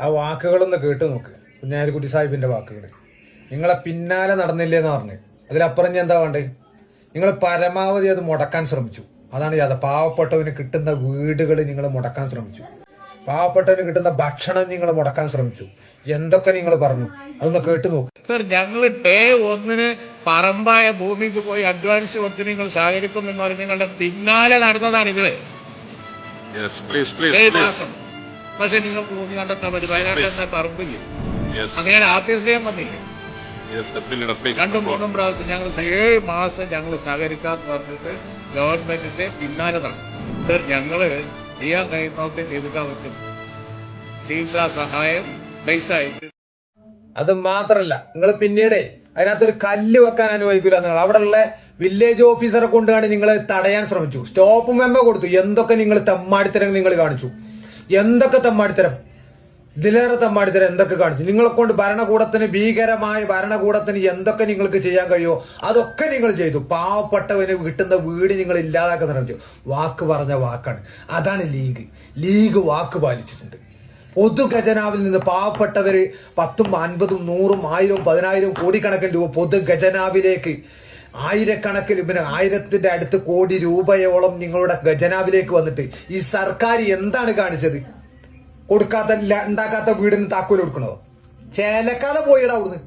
ആ വാക്കുകളൊന്ന് കേട്ടു നോക്ക്. കുഞ്ഞാലിക്കുട്ടി സാഹിബിന്റെ വാക്കുകൾ. നിങ്ങളെ പിന്നാലെ നടന്നില്ലേന്ന് പറഞ്ഞു. അതിലപ്പുറം ഞാൻ എന്താ വേണ്ടേ? നിങ്ങൾ പരമാവധി അത് മുടക്കാൻ ശ്രമിച്ചു. അതാണ് യാഥ. പാവപ്പെട്ടവന് കിട്ടുന്ന വീടുകൾ നിങ്ങൾ മുടക്കാൻ ശ്രമിച്ചു. പാവപ്പെട്ടവന് കിട്ടുന്ന ഭക്ഷണം നിങ്ങൾ മുടക്കാൻ ശ്രമിച്ചു. എന്തൊക്കെ നിങ്ങൾ പറഞ്ഞു അതൊന്ന് കേട്ടു നോക്ക്. സർ, ഞങ്ങൾ ഡേ 1 പറമ്പായ ഭൂമിക്ക് പോയി അഡ്വാൻസ് കൊടുത്ത് നിങ്ങൾ സഹകരിക്കുമെന്ന് പറഞ്ഞ് നിങ്ങളുടെ പിന്നാലെ നടന്നതാണ് ഇത്. പക്ഷെ നിങ്ങൾ ഭൂമി കണ്ടെത്താൻ പറ്റും. വയനാട്ടിൽ പറമ്പില്ല. അങ്ങനെ ആഫീസിലേയും വന്നില്ല. 2-3 പ്രാവശ്യം ഞങ്ങൾ 7 മാസം ഞങ്ങൾ സഹകരിക്കാന്ന് പറഞ്ഞിട്ട് ഗവൺമെന്റിന്റെ പിന്നാലെ നടന്നു. സർ, ഞങ്ങള് ചെയ്യാൻ കഴിയുന്നതൊക്കെ ചെയ്തിട്ടാൻ പറ്റും. ചികിത്സാ സഹായം പൈസ ആയിട്ട്. അത് മാത്രല്ല, നിങ്ങൾ പിന്നീട് അതിനകത്തൊരു കല്ല് വെക്കാൻ അനുവദിക്കില്ല. നിങ്ങൾ അവിടെ ഉള്ള വില്ലേജ് ഓഫീസറെ കൊണ്ടാണ് നിങ്ങൾ തടയാൻ ശ്രമിച്ചു. സ്റ്റോപ്പ് മെമ്പർ കൊടുത്തു. എന്തൊക്കെ നിങ്ങൾ തെമ്മാടിത്തരം നിങ്ങൾ കാണിച്ചു. എന്തൊക്കെ തെമ്മാടിത്തരം, ഇതിലേറെ തെമ്മാടിത്തരം എന്തൊക്കെ കാണിച്ചു. നിങ്ങളെ കൊണ്ട് ഭരണകൂടത്തിന്, ഭീകരമായ ഭരണകൂടത്തിന് എന്തൊക്കെ നിങ്ങൾക്ക് ചെയ്യാൻ കഴിയുമോ അതൊക്കെ നിങ്ങൾ ചെയ്തു. പാവപ്പെട്ടവന് കിട്ടുന്ന വീട് നിങ്ങൾ ഇല്ലാതാക്കാൻ ശ്രമിച്ചു. വാക്ക് പറഞ്ഞ വാക്കാണ്. അതാണ് ലീഗ് വാക്ക് പാലിച്ചിട്ടുണ്ട്. പൊതു ഖജനാവിൽ നിന്ന് പാവപ്പെട്ടവര് 10ഉം 50ഉം 100ഉം 1000ഉം 10,000 കോടിക്കണക്കിന് രൂപ പൊതു ഖജനാവിലേക്ക്, ആയിരക്കണക്കിന് 1000ന്റെ അടുത്ത് കോടി രൂപയോളം നിങ്ങളുടെ ഖജനാവിലേക്ക് വന്നിട്ട് ഈ സർക്കാർ എന്താണ് കാണിച്ചത്? കൊടുക്കാത്ത, ഉണ്ടാക്കാത്ത വീടിന് താക്കോൽ കൊടുക്കണോ? ചേലക്കാതെ പോയിടാ അവിടുന്ന്.